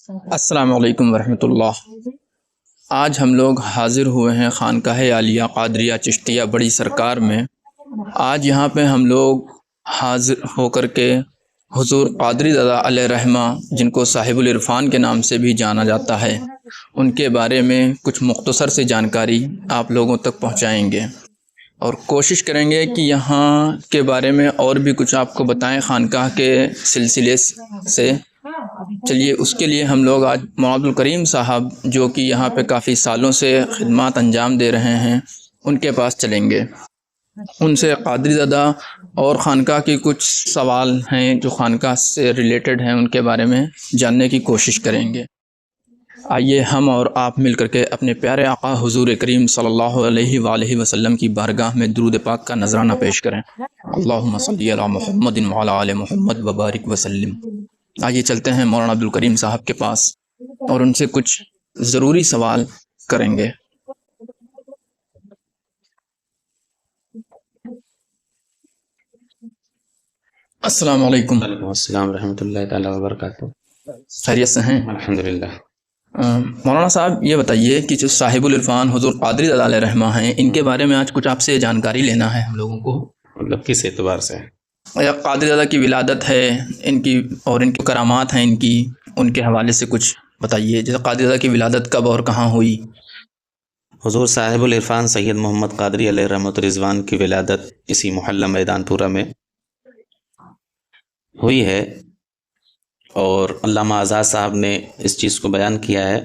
السلام علیکم ورحمۃ اللہ۔ آج ہم لوگ حاضر ہوئے ہیں خانقاہ عالیہ قادریہ چشتیہ بڑی سرکار میں۔ آج یہاں پہ ہم لوگ حاضر ہو کر کے حضور قادری دادا علیہ رحمہ، جن کو صاحب العرفان کے نام سے بھی جانا جاتا ہے، ان کے بارے میں کچھ مختصر سی جانکاری آپ لوگوں تک پہنچائیں گے اور کوشش کریں گے کہ یہاں کے بارے میں اور بھی کچھ آپ کو بتائیں خانقاہ کے سلسلے سے۔ چلیے، اس کے لیے ہم لوگ آج مولانا عبدالکریم صاحب، جو کہ یہاں پہ کافی سالوں سے خدمات انجام دے رہے ہیں، ان کے پاس چلیں گے۔ ان سے قادری دادا اور خانقاہ کی کچھ سوال ہیں جو خانقاہ سے ریلیٹڈ ہیں، ان کے بارے میں جاننے کی کوشش کریں گے۔ آئیے ہم اور آپ مل کر کے اپنے پیارے آقا حضور کریم صلی اللہ علیہ وآلہ وسلم کی بارگاہ میں درود پاک کا نذرانہ پیش کریں۔ اللہم صلی علی محمد وعلی آل محمد وبارک وسلم۔ آئیے چلتے ہیں مولانا عبدالکریم صاحب کے پاس اور ان سے کچھ ضروری سوال کریں گے۔ السلام علیکم۔ وعلیکم السلام ورحمۃ اللہ تعالیٰ وبرکاتہ۔ خیریت سے ہیں؟ الحمدللہ۔ مولانا صاحب یہ بتائیے کہ جو صاحب العرفان حضور قادری دادا علیہ رحمہ ہیں، ان کے بارے میں آج کچھ آپ سے جانکاری لینا ہے ہم لوگوں کو۔ مطلب کس اعتبار سے؟ قادری دادا کی ولادت ہے ان کی، اور ان کی کرامات ہیں ان کے حوالے سے کچھ بتائیے۔ جیسے قادری دادا کی ولادت کب اور کہاں ہوئی؟ حضور صاحب العرفان سید محمد قادری علیہ رحمۃ رضوان کی ولادت اسی محلہ میدان پورہ میں ہوئی ہے، اور علامہ آزاد صاحب نے اس چیز کو بیان کیا ہے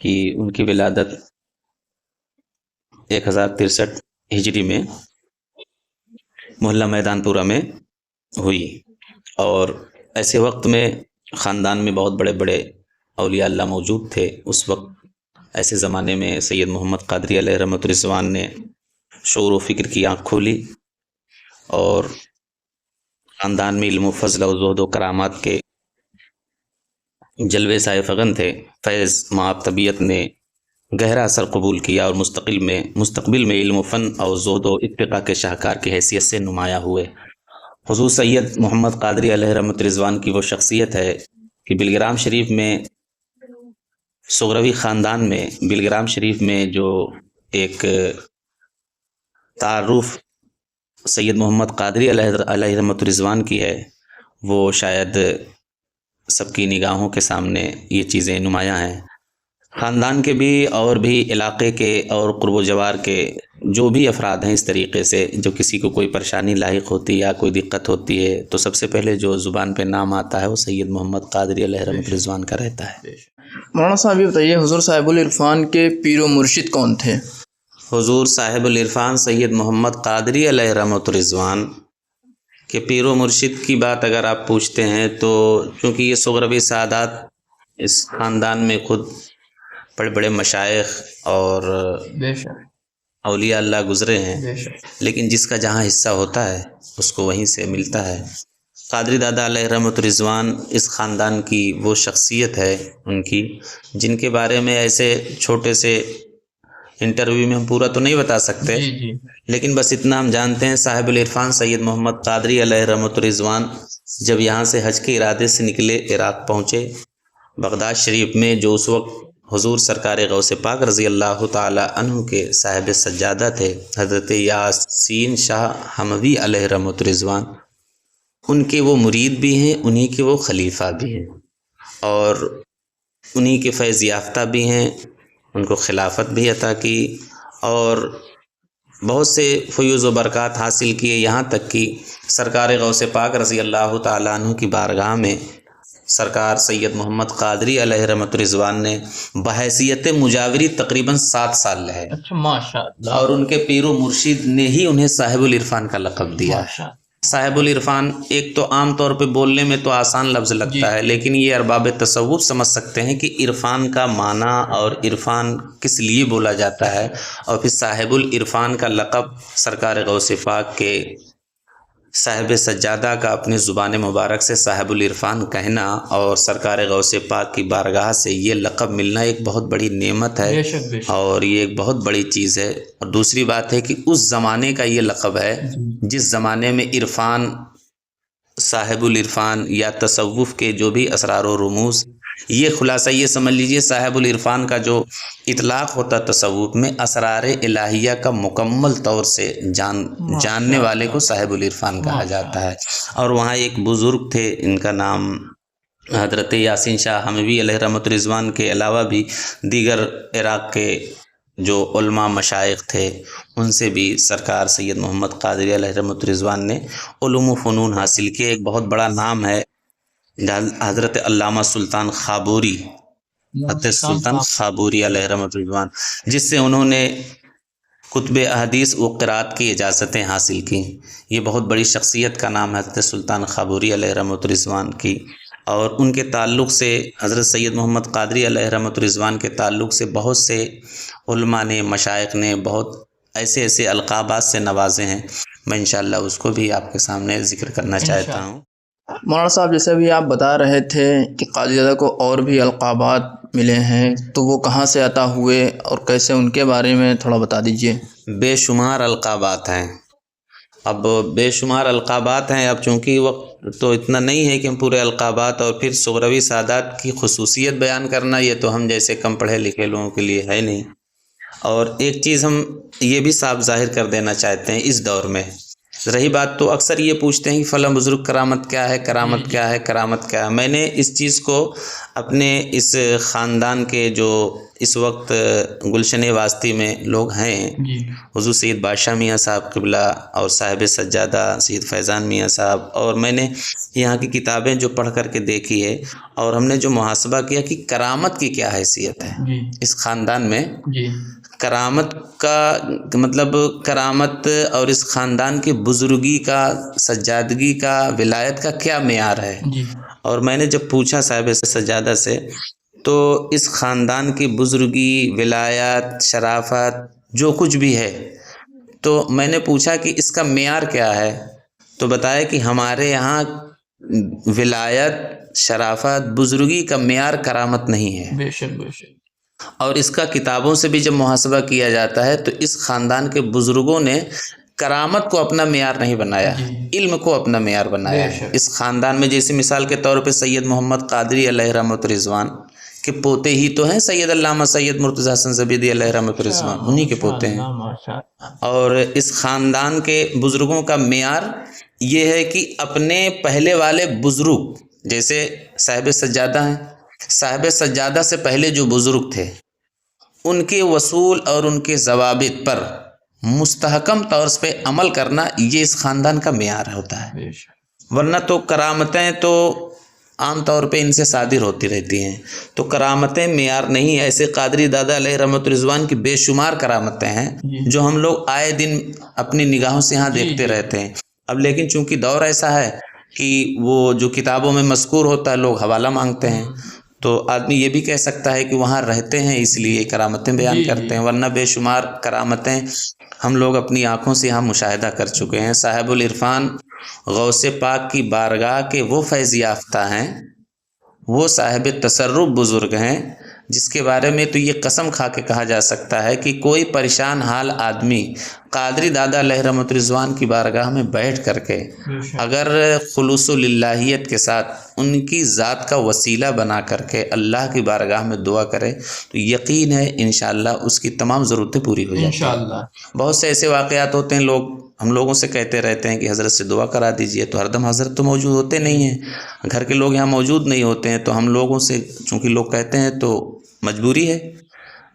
کہ ان کی ولادت 1063 ہجری میں محلہ میدان پورہ میں ہوئی، اور ایسے وقت میں خاندان میں بہت بڑے بڑے اولیاء اللہ موجود تھے۔ اس وقت ایسے زمانے میں سید محمد قادری علیہ رحمۃ رضوان نے شعور و فکر کی آنکھ کھولی، اور خاندان میں علم و فضل و زہد و کرامات کے جلوے سائے فغن تھے۔ فیض معاب طبیعت نے گہرا اثر قبول کیا، اور مستقبل میں علم و فن اور زہد و اتقاء کے شاہکار کی حیثیت سے نمایاں ہوئے۔ حضور سید محمد قادری علیہ رحمۃ رضوان کی وہ شخصیت ہے کہ بلگرام شریف میں، سغروی خاندان میں بلگرام شریف میں جو ایک تعارف سید محمد قادری علیہ رحمۃ رضوان کی ہے، وہ شاید سب کی نگاہوں کے سامنے یہ چیزیں نمایاں ہیں۔ خاندان کے بھی اور بھی علاقے کے اور قرب و جوار کے جو بھی افراد ہیں، اس طریقے سے جو کسی کو کوئی پریشانی لاحق ہوتی ہے یا کوئی دقت ہوتی ہے، تو سب سے پہلے جو زبان پہ نام آتا ہے وہ سید محمد قادری علیہ رحمۃ رضوان کا رہتا ہے۔ مولانا صاحب یہ بتائیے، حضور صاحب العرفان کے پیر و مرشد کون تھے؟ حضور صاحب العرفان سید محمد قادری علیہ رحمۃ رضوان کہ پیر و مرشد کی بات اگر آپ پوچھتے ہیں تو چونکہ یہ سغروی سعادات اس خاندان میں خود بڑے بڑے مشائخ اور اولیاء اللہ گزرے ہیں، لیکن جس کا جہاں حصہ ہوتا ہے اس کو وہیں سے ملتا ہے۔ قادری دادا علیہ رحمۃ رضوان اس خاندان کی وہ شخصیت ہے ان کی، جن کے بارے میں ایسے چھوٹے سے انٹرویو میں ہم پورا تو نہیں بتا سکتے، لیکن بس اتنا ہم جانتے ہیں، صاحب العرفان سید محمد قادری علیہ رحمۃ رضوان جب یہاں سے حج کے ارادے سے نکلے، عراق پہنچے، بغداد شریف میں جو اس وقت حضور سرکار غوث پاک رضی اللہ تعالی عنہ کے صاحب سجادہ تھے، حضرت یاسین شاہ حموی علیہ رحمۃ رضوان، ان کے وہ مرید بھی ہیں، انہی کے وہ خلیفہ بھی ہیں، اور انہی کے فیض یافتہ بھی ہیں، ان کو خلافت بھی عطا کی، اور بہت سے فیوز و برکات حاصل کیے، یہاں تک کہ سرکار غوث پاک رضی اللہ تعالیٰ عنہ کی بارگاہ میں سرکار سید محمد قادری علیہ رحمۃ رضوان نے بحیثیت مجاوری تقریباً 7 سال رہے۔ اچھا، ماشاء اللہ۔ اور ان کے پیر و مرشد نے ہی انہیں صاحب العرفان کا لقب دیا۔ صاحب العرفان ایک تو عام طور پہ بولنے میں تو آسان لفظ لگتا ہے، لیکن یہ ارباب تصوف سمجھ سکتے ہیں کہ عرفان کا معنی اور عرفان کس لیے بولا جاتا ہے، اور پھر صاحب العرفان کا لقب سرکار غوث پاک کے صاحب سجادہ کا اپنی زبان مبارک سے صاحب العرفان کہنا، اور سرکار غوث پاک کی بارگاہ سے یہ لقب ملنا ایک بہت بڑی نعمت ہے، اور یہ ایک بہت بڑی چیز ہے۔ اور دوسری بات ہے کہ اس زمانے کا یہ لقب ہے جس زمانے میں عرفان، صاحب العرفان یا تصوف کے جو بھی اسرار و رموز یہ خلاصہ یہ سمجھ لیجئے صاحب العرفان کا جو اطلاق ہوتا تصوف میں اسرار الہیہ کا مکمل طور سے جاننے والے کو صاحب العرفان کہا جاتا ہے۔ اور وہاں ایک بزرگ تھے، ان کا نام حضرت یاسین شاہ حموی علیہ رحمۃ الرضوان کے علاوہ بھی دیگر عراق کے جو علماء مشائخ تھے ان سے بھی سرکار سید محمد قادری علیہ رحمۃ الرضوان نے علوم و فنون حاصل کیے۔ ایک بہت بڑا نام ہے حضرت علامہ سلطان خابوری، حضرت سلطان خابوری علیہ رحمۃ الرضوان، جس سے انہوں نے کتب احادیث و قرات کی اجازتیں حاصل کی۔ یہ بہت بڑی شخصیت کا نام ہے حضرت سلطان خابوری علیہ رحمۃ الرضوان کی، اور ان کے تعلق سے حضرت سید محمد قادری علیہ رحمۃ الرضوان کے تعلق سے بہت سے علماء نے، مشائخ نے بہت ایسے ایسے القابات سے نوازے ہیں۔ میں انشاءاللہ اس کو بھی آپ کے سامنے ذکر کرنا چاہتا ہوں۔ مولانا صاحب جیسے بھی آپ بتا رہے تھے کہ قادری دادا کو اور بھی القابات ملے ہیں، تو وہ کہاں سے عطا ہوئے اور کیسے، ان کے بارے میں تھوڑا بتا دیجئے۔ بے شمار القابات ہیں، اب بے شمار القابات ہیں۔ اب چونکہ وقت تو اتنا نہیں ہے کہ ہم پورے القابات اور پھر صغروی سادات کی خصوصیت بیان کرنا، یہ تو ہم جیسے کم پڑھے لکھے لوگوں کے لیے ہے نہیں۔ اور ایک چیز ہم یہ بھی صاف ظاہر کر دینا چاہتے ہیں، اس دور میں رہی بات تو اکثر یہ پوچھتے ہیں کہ فلاں بزرگ کرامت کیا ہے، کرامت کیا ہے، کرامت کیا ہے۔ میں نے اس چیز کو اپنے اس خاندان کے جو اس وقت گلشن واسطی میں لوگ ہیں، حضور سید بادشاہ میاں صاحب قبلہ اور صاحب سجادہ سید فیضان میاں صاحب، اور میں نے یہاں کی کتابیں جو پڑھ کر کے دیکھی ہے، اور ہم نے جو محاسبہ کیا کہ کرامت کی کیا حیثیت ہے اس خاندان میں، کرامت کا مطلب کرامت اور اس خاندان کی بزرگی کا، سجادگی کا، ولایت کا کیا معیار ہے۔ اور میں نے جب پوچھا صاحب سجادہ سے تو اس خاندان کی بزرگی، ولایت، شرافت جو کچھ بھی ہے، تو میں نے پوچھا کہ اس کا معیار کیا ہے، تو بتایا کہ ہمارے یہاں ولایت، شرافت، بزرگی کا معیار کرامت نہیں ہے۔ بے شک بے شک۔ اور اس کا کتابوں سے بھی جب محاسبہ کیا جاتا ہے تو اس خاندان کے بزرگوں نے کرامت کو اپنا معیار نہیں بنایا، علم کو اپنا معیار بنایا ہے۔ اس خاندان میں جیسے مثال کے طور پہ سید محمد قادری علیہ رحمۃ الرضوان کے پوتے ہی تو ہیں سید علامہ سید مرتضیٰ حسن زبیدی علیہ رحمۃ الرضوان، انہی کے پوتے ہیں۔ اور اس خاندان کے بزرگوں کا معیار یہ ہے کہ اپنے پہلے والے بزرگ، جیسے صاحب سجادہ ہیں، صاحب سجادہ سے پہلے جو بزرگ تھے ان کے وصول اور ان کے ضوابط پر مستحکم طور پہ عمل کرنا، یہ اس خاندان کا معیار ہوتا ہے۔ ورنہ تو کرامتیں تو عام طور پہ ان سے صادر ہوتی رہتی ہیں، تو کرامتیں معیار نہیں۔ ایسے قادری دادا علیہ رحمۃ الرضوان کی بے شمار کرامتیں ہیں جو ہم لوگ آئے دن اپنی نگاہوں سے یہاں دیکھتے رہتے ہیں۔ اب لیکن چونکہ دور ایسا ہے کہ وہ جو کتابوں میں مذکور ہوتا ہے لوگ حوالہ مانگتے ہیں، تو آدمی یہ بھی کہہ سکتا ہے کہ وہاں رہتے ہیں اس لیے کرامتیں بیان کرتے ہیں، ورنہ بے شمار کرامتیں ہم لوگ اپنی آنکھوں سے یہاں مشاہدہ کر چکے ہیں۔ صاحب العرفان غوث پاک کی بارگاہ کے وہ فیض یافتہ ہیں، وہ صاحب تصرف بزرگ ہیں، جس کے بارے میں تو یہ قسم کھا کے کہا جا سکتا ہے کہ کوئی پریشان حال آدمی قادری دادا علیہ رحمۃ الرضوان کی بارگاہ میں بیٹھ کر کے اگر خلوص للہیت کے ساتھ ان کی ذات کا وسیلہ بنا کر کے اللہ کی بارگاہ میں دعا کرے تو یقین ہے انشاءاللہ اس کی تمام ضرورتیں پوری ہو جاتی ہیں۔ بہت سے ایسے واقعات ہوتے ہیں، لوگ ہم لوگوں سے کہتے رہتے ہیں کہ حضرت سے دعا کرا دیجئے، تو ہر دم حضرت تو موجود ہوتے نہیں ہیں، گھر کے لوگ یہاں موجود نہیں ہوتے ہیں، تو ہم لوگوں سے چونکہ لوگ کہتے ہیں تو مجبوری ہے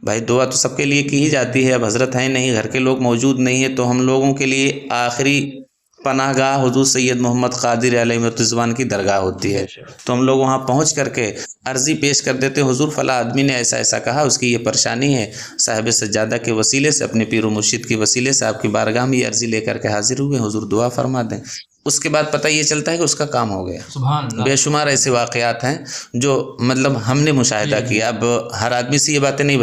بھائی، دعا تو سب کے لیے کی ہی جاتی ہے۔ اب حضرت ہیں نہیں، گھر کے لوگ موجود نہیں ہیں، تو ہم لوگوں کے لیے آخری پناہ گاہ حضور سید محمد قادری علیہ الرضوان کی درگاہ ہوتی ہے، تو ہم لوگ وہاں پہنچ کر کے عرضی پیش کر دیتے ہیں، حضور فلاں آدمی نے ایسا ایسا کہا، اس کی یہ پریشانی ہے، صاحب سجادہ کے وسیلے سے، اپنے پیر و مرشد کے وسیلے سے آپ کی بارگاہ میں یہ عرضی لے کر کے حاضر ہوئے، حضور دعا فرما دیں۔ اس کے بعد پتہ یہ چلتا ہے کہ اس کا کام ہو گیا۔ سبحان اللہ۔ بے شمار ایسے واقعات ہیں جو مطلب ہم نے مشاہدہ کیا۔ اب ہر آدمی سے یہ باتیں نہیں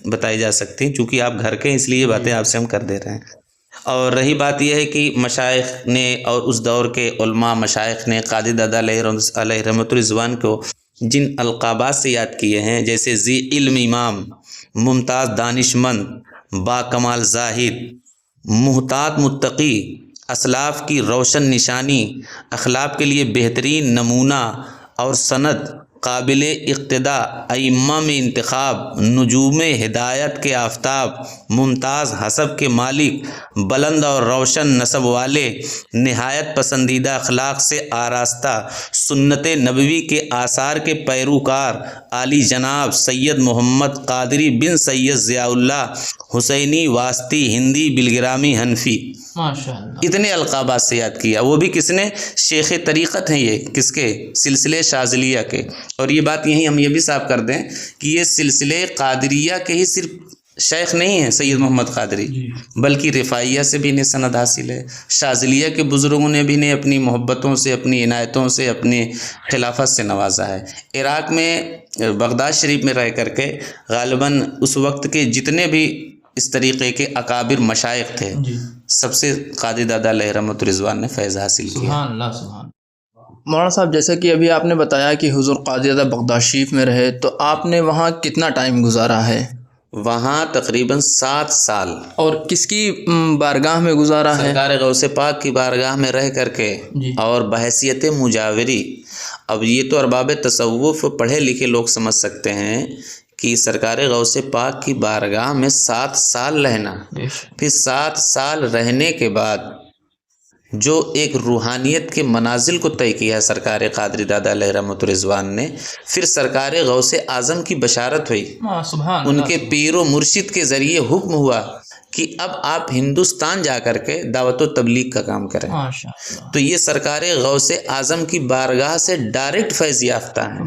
بتائی جا سکتی، چونکہ آپ گھر کے، اس لیے یہ باتیں آپ سے ہم کر دے رہے ہیں۔ اور رہی بات یہ ہے کہ مشائخ نے اور اس دور کے علماء مشائخ نے قادری دادا علیہ رحمۃ الرضوان کو جن القابات سے یاد کیے ہیں، جیسے ذی علم امام، ممتاز دانش مند، با کمال زاہد، محتاط متقی، اسلاف کی روشن نشانی، اخلاق کے لیے بہترین نمونہ اور سند، قابل اقتدا ائمہ میں انتخاب، نجوم ہدایت کے آفتاب، ممتاز حسب کے مالک، بلند اور روشن نسب والے، نہایت پسندیدہ اخلاق سے آراستہ، سنت نبوی کے آثار کے پیروکار، عالی جناب سید محمد قادری بن سید ضیاء اللہ حسینی واسطی ہندی بالگرامی حنفی، ماشاء اللہ، اتنے القابات سے یاد کیا۔ وہ بھی کس نے؟ شیخ طریقت ہیں یہ، کس کے؟ سلسلے شاذلیہ کے۔ اور یہ بات یہیں ہم یہ بھی صاف کر دیں کہ یہ سلسلے قادریہ کے ہی صرف شیخ نہیں ہیں سید محمد قادری، بلکہ رفاعیہ سے بھی انہیں سند حاصل ہے، شاذلیہ کے بزرگوں نے بھی انہیں اپنی محبتوں سے، اپنی عنایتوں سے، اپنی خلافت سے نوازا ہے۔ عراق میں بغداد شریف میں رہ کر کے غالباً اس وقت کے جتنے بھی اس طریقے کے اکابر مشائخ تھے، سب سے قادری دادا علیہ رحمۃ رضوان نے فیض حاصل کیا۔ سبحان اللہ، سبحان اللہ۔ مولانا صاحب، جیسا کہ ابھی آپ نے بتایا کہ حضور قادری دادا بغداد شریف میں رہے، تو آپ نے وہاں کتنا ٹائم گزارا ہے؟ وہاں تقریباً 7 سال۔ اور کس کی بارگاہ میں گزارا ہے؟ سرکار غوث پاک کی بارگاہ میں رہ کر کے اور بحیثیت مجاوری۔ اب یہ تو ارباب تصوف پڑھے لکھے لوگ سمجھ سکتے ہیں کہ سرکار غوث پاک کی بارگاہ میں 7 سال رہنا، پھر 7 سال رہنے کے بعد جو ایک روحانیت کے منازل کو طے کیا سرکار قادری دادا علیہ رحمۃ رضوان نے، پھر سرکار غوث اعظم کی بشارت ہوئی، ان کے پیر و مرشد کے ذریعے حکم ہوا کہ اب آپ ہندوستان جا کر کے دعوت و تبلیغ کا کام کریں۔ تو یہ سرکار غوث اعظم کی بارگاہ سے ڈائریکٹ فیض یافتہ ہیں،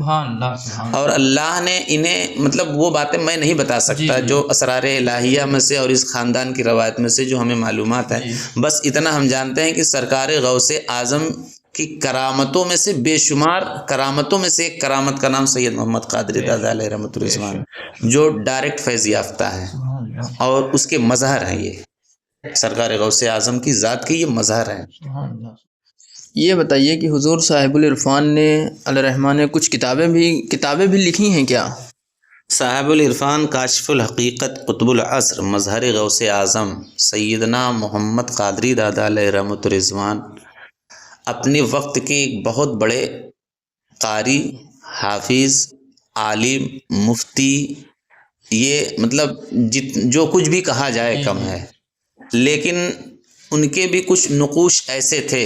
اور اللہ نے انہیں، مطلب وہ باتیں میں نہیں بتا سکتا جو اسرار الہیہ میں سے اور اس خاندان کی روایت میں سے جو ہمیں معلومات ہیں، بس اتنا ہم جانتے ہیں کہ سرکار غوث اعظم کی کرامتوں میں سے بے شمار کرامتوں میں سے ایک کرامت کا نام سید محمد قادری دادا علیہ رحمۃ رضوان، جو ڈائریکٹ فیض یافتہ ہے، اور اس کے مظہر ہیں، یہ سرکار غوث اعظم کی ذات کے یہ مظہر ہیں۔ یہ بتائیے کہ حضور صاحب العرفان نے علیہ الرحمٰن نے کچھ کتابیں بھی لکھی ہیں کیا؟ صاحب العرفان کاشف الحقیقت قطب العصر مظہر غوث اعظم سیدنا محمد قادری دادا علیہ رحمۃ رضوان اپنے وقت کے ایک بہت بڑے قاری، حافظ، عالم، مفتی، یہ مطلب جو کچھ بھی کہا جائے کم ہے، لیکن ان کے بھی کچھ نقوش ایسے تھے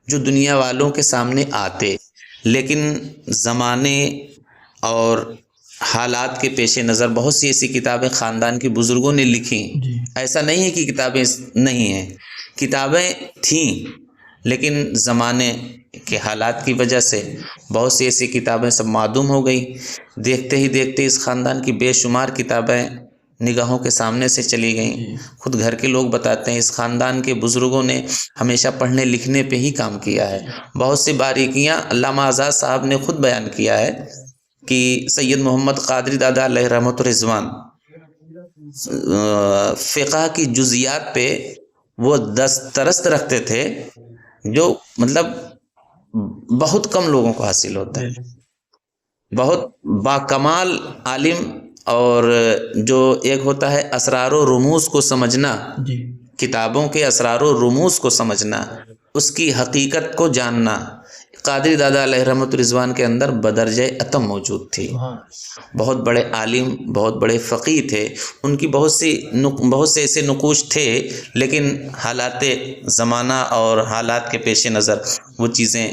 جو دنیا والوں کے سامنے آتے، لیکن زمانے اور حالات کے پیش نظر بہت سی ایسی کتابیں خاندان کے بزرگوں نے لکھیں۔ ایسا نہیں ہے کہ کتابیں نہیں ہیں، کتابیں تھیں، لیکن زمانے کے حالات کی وجہ سے بہت سی ایسی کتابیں سب معدوم ہو گئی۔ دیکھتے ہی دیکھتے اس خاندان کی بے شمار کتابیں نگاہوں کے سامنے سے چلی گئیں۔ خود گھر کے لوگ بتاتے ہیں اس خاندان کے بزرگوں نے ہمیشہ پڑھنے لکھنے پہ ہی کام کیا ہے۔ بہت سی باریکیاں علامہ آزاد صاحب نے خود بیان کیا ہے کہ سید محمد قادری دادا علیہ رحمۃ رضوان فقہ کی جزیات پہ وہ دسترست رکھتے تھے جو مطلب بہت کم لوگوں کو حاصل ہوتا ہے۔ بہت باکمال عالم، اور جو ایک ہوتا ہے اسرار و رموز کو سمجھنا، کتابوں کے اسرار و رموز کو سمجھنا، اس کی حقیقت کو جاننا، قادری دادا علیہ رحمۃ رضوان کے اندر بدرجہ اتم موجود تھی۔ بہت بڑے عالم، بہت بڑے فقیہ تھے، ان کی بہت سے ایسے نقوش تھے، لیکن حالات زمانہ اور حالات کے پیش نظر وہ چیزیں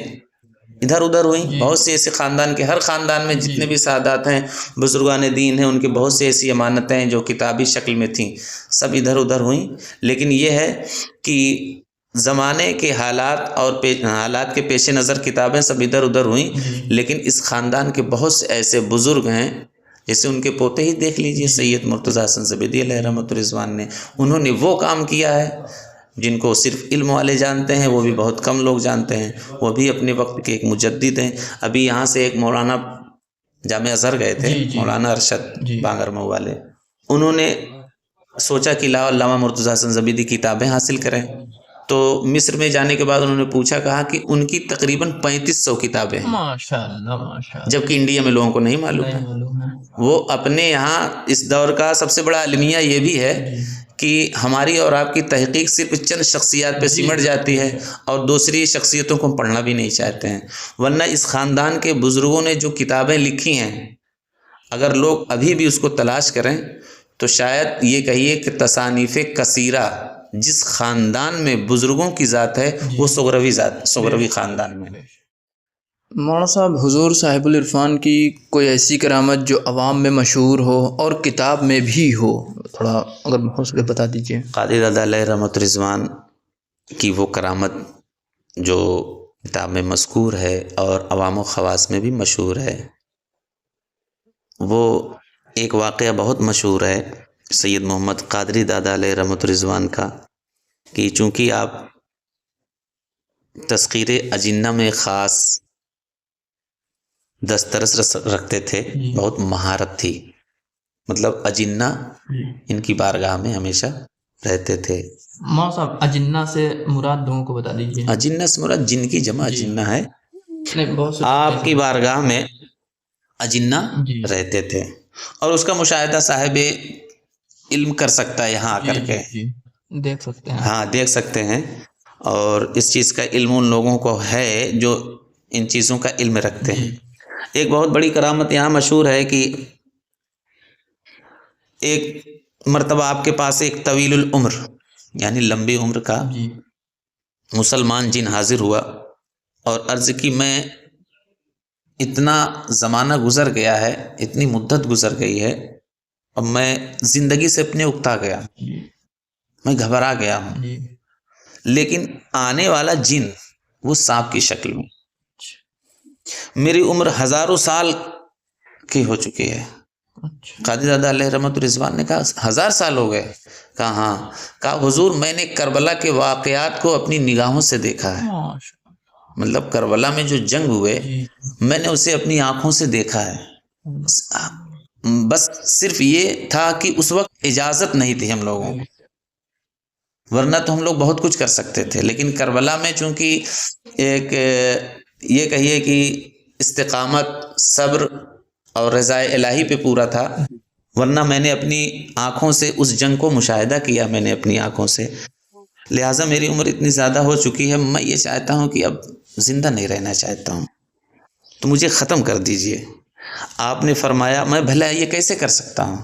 ادھر ادھر ہوئیں۔ بہت سے ایسے خاندان کے، ہر خاندان میں جتنے بھی سادات ہیں، بزرگان دین ہیں، ان کی بہت سی ایسی امانتیں جو کتابی شکل میں تھیں، سب ادھر ادھر ہوئیں۔ لیکن یہ ہے کہ زمانے کے حالات اور حالات کے پیش نظر کتابیں سب ادھر ادھر ہوئیں، لیکن اس خاندان کے بہت سے ایسے بزرگ ہیں، جیسے ان کے پوتے ہی دیکھ لیجئے سید مرتضیٰ حسن زبیدی علیہ رحمۃ رضوان نے، انہوں نے وہ کام کیا ہے جن کو صرف علم والے جانتے ہیں، وہ بھی بہت کم لوگ جانتے ہیں۔ وہ بھی اپنے وقت کے ایک مجدد ہیں۔ ابھی یہاں سے ایک مولانا جامعہ ازہر گئے تھے، مولانا ارشد بانگر مئو والے، انہوں نے سوچا کہ لاؤ علامہ مرتضیٰ حسن زبیدی کتابیں حاصل کریں، تو مصر میں جانے کے بعد انہوں نے پوچھا، کہا کہ ان کی تقریباً 3500 کتابیں ہیں، ماشاءاللہ، جبکہ انڈیا میں لوگوں کو نہیں معلوم ہے۔ وہ اپنے یہاں اس دور کا سب سے بڑا المیہ یہ بھی ہے کہ ہماری اور آپ کی تحقیق صرف چند شخصیات پہ سمٹ جاتی ہے اور دوسری شخصیتوں کو پڑھنا بھی نہیں چاہتے ہیں، ورنہ اس خاندان کے بزرگوں نے جو کتابیں لکھی ہیں اگر لوگ ابھی بھی اس کو تلاش کریں تو شاید یہ کہیے کہ تصانیف کثیرہ جس خاندان میں بزرگوں کی ذات ہے وہ سغروی خاندان میں۔ مولانا صاحب، حضور صاحب العرفان کی کوئی ایسی کرامت جو عوام میں مشہور ہو اور کتاب میں بھی ہو، تھوڑا اگر ہو سکے بتا دیجیے۔ قادری دادا علیہ رحمۃ رضوان کی وہ کرامت جو کتاب میں مذکور ہے اور عوام و خواص میں بھی مشہور ہے، وہ ایک واقعہ بہت مشہور ہے سید محمد قادری دادا علیہ رحمۃ رضوان کا، کہ چونکہ آپ تذکیر اجنہ میں خاص دسترس رکھتے تھے، بہت مہارت تھی، مطلب اجنہ ان کی بارگاہ میں ہمیشہ رہتے تھے۔ مولانا صاحب، اجنہ سے مراد لوگوں کو بتا دیجیے۔ اجنہ سے مراد جن کی جمع اجنہ ہے، بہت آپ کی بارگاہ میں اجنہ رہتے تھے، اور اس کا مشاہدہ صاحب علم کر سکتا ہے یہاں آ کر کے، دیکھ سکتے ہیں، ہاں دیکھ سکتے ہیں، اور اس چیز کا علم ان لوگوں کو ہے جو ان چیزوں کا علم رکھتے ہیں۔ ایک بہت بڑی کرامت یہاں مشہور ہے کہ ایک مرتبہ آپ کے پاس ایک طویل العمر یعنی لمبی عمر کا مسلمان جن حاضر ہوا اور عرض کی میں اتنا زمانہ گزر گیا ہے، اتنی مدت گزر گئی ہے، اور میں زندگی سے اپنے اکتا گیا، میں گھبرا گیا ہوں، لیکن آنے والا جن وہ سانپ کی شکل میں، میری عمر ہزاروں سال کی ہو چکی ہے۔ قادری دادا علیہ رحمۃ رضوان نے کہا 1000 سال ہو گئے؟ کہا ہاں۔ کہا حضور میں نے کربلا کے واقعات کو اپنی نگاہوں سے دیکھا ہے، مطلب کربلا میں جو جنگ ہوئے میں نے اسے اپنی آنکھوں سے دیکھا ہے، بس صرف یہ تھا کہ اس وقت اجازت نہیں تھی ہم لوگوں کو، ورنہ تو ہم لوگ بہت کچھ کر سکتے تھے، لیکن کربلا میں چونکہ ایک یہ کہیے کہ استقامت، صبر اور رضا الہی پہ پورا تھا، ورنہ میں نے اپنی آنکھوں سے اس جنگ کو مشاہدہ کیا، میں نے اپنی آنکھوں سے، لہٰذا میری عمر اتنی زیادہ ہو چکی ہے، میں یہ چاہتا ہوں کہ اب زندہ نہیں رہنا چاہتا ہوں، تو مجھے ختم کر دیجئے۔ آپ نے فرمایا میں بھلا یہ کیسے کر سکتا ہوں؟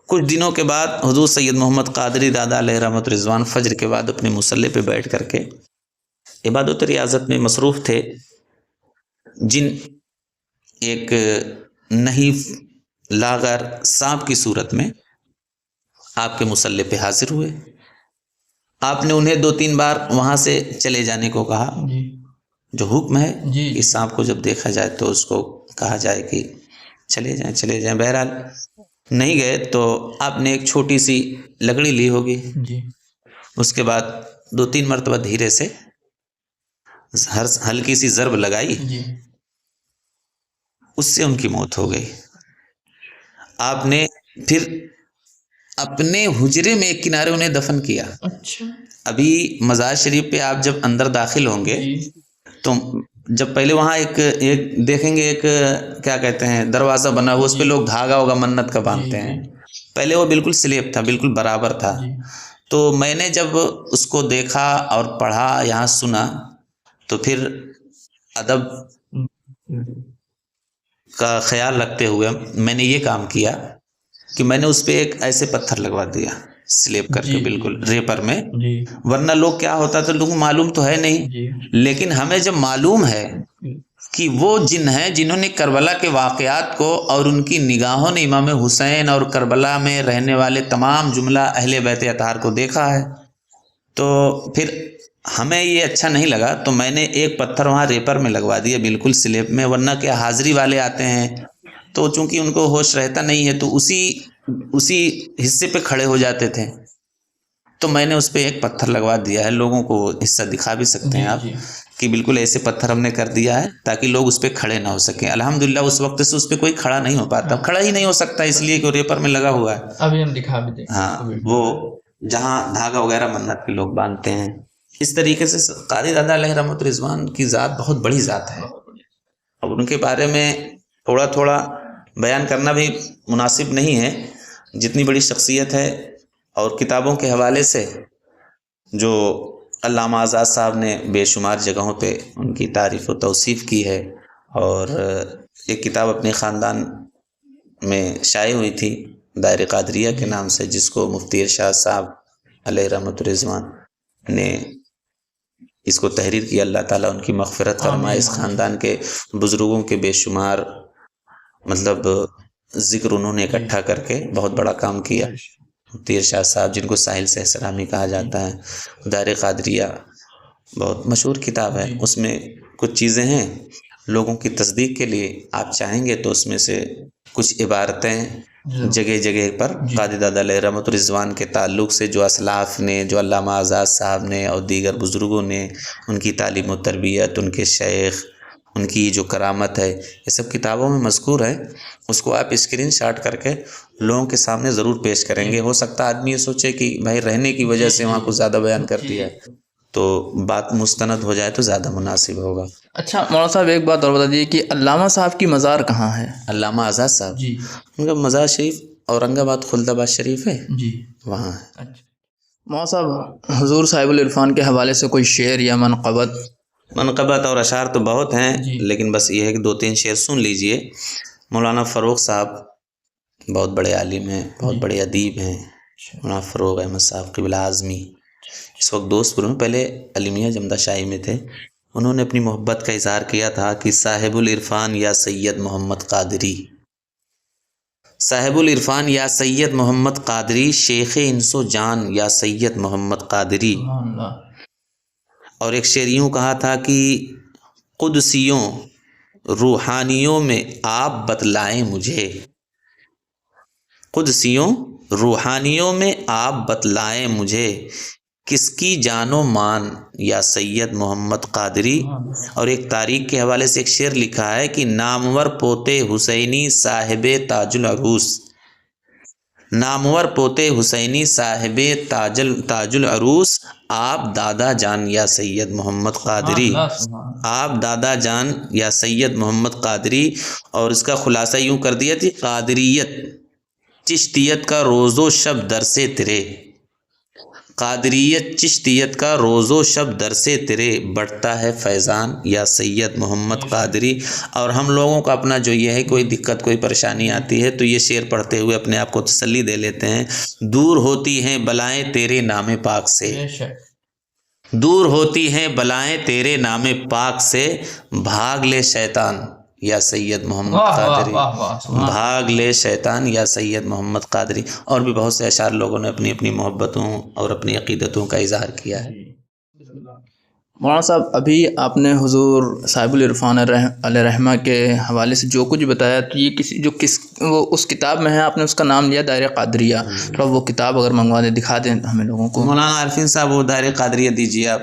کچھ دنوں کے بعد حضور سید محمد قادری دادا علیہ رحمۃ رضوان فجر کے بعد اپنے مصلی پہ بیٹھ کر کے عبادت و ریاضت میں مصروف تھے، جن ایک نحیف لاغر سانپ کی صورت میں آپ کے مصلی پہ حاضر ہوئے۔ آپ نے انہیں 2-3 بار وہاں سے چلے جانے کو کہا، جو حکم ہے کہ سانپ کو جب دیکھا جائے تو اس کو کہا جائے کہ چلے جائیں، بہرحال نہیں گئے، تو آپ نے ایک چھوٹی سی لکڑی لی ہوگی، اس کے بعد 2-3 مرتبہ دھیرے سے ہلکی سی ضرب لگائی، اس سے ان کی موت ہو گئی۔ آپ نے پھر اپنے حجرے میں ایک کنارے انہیں دفن کیا۔ ابھی مزار شریف پہ آپ جب اندر داخل ہوں گے تو جب پہلے وہاں ایک دیکھیں گے، ایک کیا کہتے ہیں دروازہ بنا ہوا، اس پہ لوگ دھاگا ہوگا منت کا باندھتے ہیں، پہلے وہ بالکل سلیب تھا، بالکل برابر تھا، تو میں نے جب اس کو دیکھا اور پڑھا، یہاں سنا، تو پھر ادب کا خیال رکھتے ہوئے میں نے یہ کام کیا کہ میں نے اس پہ ایک ایسے پتھر لگوا دیا سلیب کر کے، بالکل ریپر میں، ورنہ لوگ کیا ہوتا تو لوگوں معلوم تو ہے نہیں، لیکن ہمیں جب معلوم ہے کہ وہ جن ہیں جنہوں نے کربلا کے واقعات کو اور ان کی نگاہوں نے امام حسین اور کربلا میں رہنے والے تمام جملہ اہل بیت اطہار کو دیکھا ہے، تو پھر ہمیں یہ اچھا نہیں لگا، تو میں نے ایک پتھر وہاں ریپر میں لگوا دیا، بالکل سلیب میں، ورنہ کیا حاضری والے آتے ہیں تو چونکہ ان کو ہوش رہتا نہیں ہے تو اسی حصے پہ کھڑے ہو جاتے تھے، تو میں نے اس پہ ایک پتھر لگوا دیا ہے، لوگوں کو حصہ دکھا بھی سکتے ہیں آپ کہ بالکل ایسے پتھر ہم نے کر دیا ہے تاکہ لوگ اس پہ کھڑے نہ ہو سکیں۔ الحمدللہ اس وقت سے اس پہ کوئی کھڑا نہیں ہو پاتا، کھڑا ہی نہیں ہو سکتا اس لیے کہ ریپر میں لگا ہوا ہے، ابھی ہم دکھا بھی دیں، ہاں، وہ جہاں دھاگا وغیرہ منت کے لوگ باندھتے ہیں۔ اس طریقے سے قادری دادا علیہ رحمۃ رضوان کی ذات بہت بڑی ذات ہے، اور ان کے بارے میں تھوڑا بیان کرنا بھی مناسب نہیں ہے، جتنی بڑی شخصیت ہے اور کتابوں کے حوالے سے جو علامہ آزاد صاحب نے بے شمار جگہوں پہ ان کی تعریف و توصیف کی ہے، اور ایک کتاب اپنے خاندان میں شائع ہوئی تھی دائرہ قادریہ کے نام سے، جس کو مفتی ارشاد صاحب علیہ رحمۃ الرضوان نے اس کو تحریر کیا۔ اللہ تعالیٰ ان کی مغفرت فرمائے۔ اس خاندان کے بزرگوں کے بے شمار مطلب ذکر انہوں نے اکٹھا کر کے بہت بڑا کام کیا۔ مفتی ارشاد صاحب، جن کو ساحل سہسرامی کہا جاتا ہے، دائرہ قادریہ بہت مشہور کتاب ہے۔ اس میں کچھ چیزیں ہیں لوگوں کی تصدیق کے لیے، آپ چاہیں گے تو اس میں سے کچھ عبارتیں جگہ جگہ پر قادری دادا علیہ رحمۃ الرضوان کے تعلق سے جو اسلاف نے، جو علامہ آزاد صاحب نے اور دیگر بزرگوں نے، ان کی تعلیم و تربیت، ان کے شیخ، ان کی جو کرامت ہے، یہ سب کتابوں میں مذکور ہے۔ اس کو آپ اسکرین شاٹ کر کے لوگوں کے سامنے ضرور پیش کریں گے۔ ہو سکتا ہے آدمی یہ سوچے کہ بھائی رہنے کی وجہ سے وہاں کچھ زیادہ بیان کر دیا ہے، تو بات مستند ہو جائے تو زیادہ مناسب ہوگا۔ اچھا مولانا صاحب، ایک بات اور بتا دیجیے کہ علامہ صاحب کی مزار کہاں ہے؟ علامہ آزاد صاحب جی، ان کا مزار شریف اورنگ آباد خلد آباد شریف ہے، جی وہاں ہے۔ اچھا مولانا صاحب، حضور صاحب العرفان کے حوالے سے کوئی شعر یا منقبت اور اشعار تو بہت ہیں، جی، لیکن بس یہ ہے کہ 2-3 شعر سن لیجئے۔ مولانا فروغ صاحب بہت بڑے عالم ہیں، بہت بڑے ادیب ہیں۔ مولانا فروغ احمد صاحب قبلہ اعظمی اس وقت دوست پور میں، پہلے عالمیہ جمدہ شاہی میں تھے۔ انہوں نے اپنی محبت کا اظہار کیا تھا کہ صاحب العرفان یا سید محمد قادری، صاحب العرفان یا سید محمد قادری، شیخ انس و جان یا سید محمد قادری۔ اور ایک شعر یوں کہا تھا کہ قدسیوں روحانیوں میں آپ بتلائیں مجھے، قدسیوں روحانیوں میں آپ بتلائیں مجھے، کس کی جان و مان یا سید محمد قادری۔ اور ایک تاریخ کے حوالے سے ایک شعر لکھا ہے کہ نامور پوتے حسینی صاحب تاج العروس، نامور پوتے حسینی صاحب تاج العروس، آپ دادا جان یا سید محمد قادری، آپ دادا جان یا سید محمد قادری۔ اور اس کا خلاصہ یوں کر دیا تھی، قادریت چشتیت کا روز و شب در سے تیرے، قادریت چشتیت کا روز و شب در سے تیرے، بڑھتا ہے فیضان یا سید محمد قادری۔ اور ہم لوگوں کا اپنا جو یہ ہے، کوئی دقت کوئی پریشانی آتی ہے تو یہ شعر پڑھتے ہوئے اپنے آپ کو تسلی دے لیتے ہیں۔ دور ہوتی ہیں بلائیں تیرے نام پاک سے، دور ہوتی ہیں بلائیں تیرے نام پاک سے، بھاگ لے شیطان یا سید محمد قادری، بھاگ لے شیطان یا سید محمد قادری۔ اور بھی بہت سے اشعار لوگوں نے اپنی اپنی محبتوں اور اپنی عقیدتوں کا اظہار کیا ہے۔ مولانا صاحب، ابھی آپ نے حضور صاحب العرفان علیہ رحمہ کے حوالے سے جو کچھ بتایا، تو یہ وہ اس کتاب میں ہے، آپ نے اس کا نام لیا دائرہ قادریہ، تو وہ کتاب اگر منگوا دیں، دکھا دیں ہمیں لوگوں کو۔ مولانا عارفین صاحب وہ دائرہ قادریہ دیجیے آپ،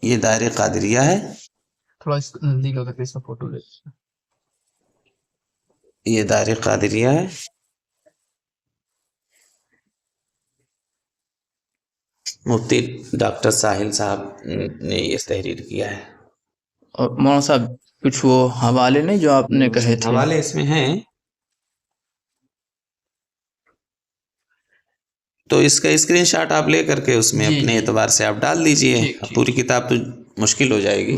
یہ دائرہ قادریہ ہے، تھوڑا اس نزدیک ہو کر اس کا فوٹو لے، یہ دائرہ قادریہ ہے۔ مفتی ڈاکٹر ساحل صاحب نے یہ تحریر کیا ہے۔ اور مولانا صاحب کچھ وہ حوالے نہیں جو آپ نے کہے تھے؟ حوالے اس میں ہیں، تو اس کا اسکرین شاٹ آپ لے کر کے اس میں اپنے اعتبار سے آپ ڈال دیجئے، پوری کتاب تو مشکل ہو جائے گی۔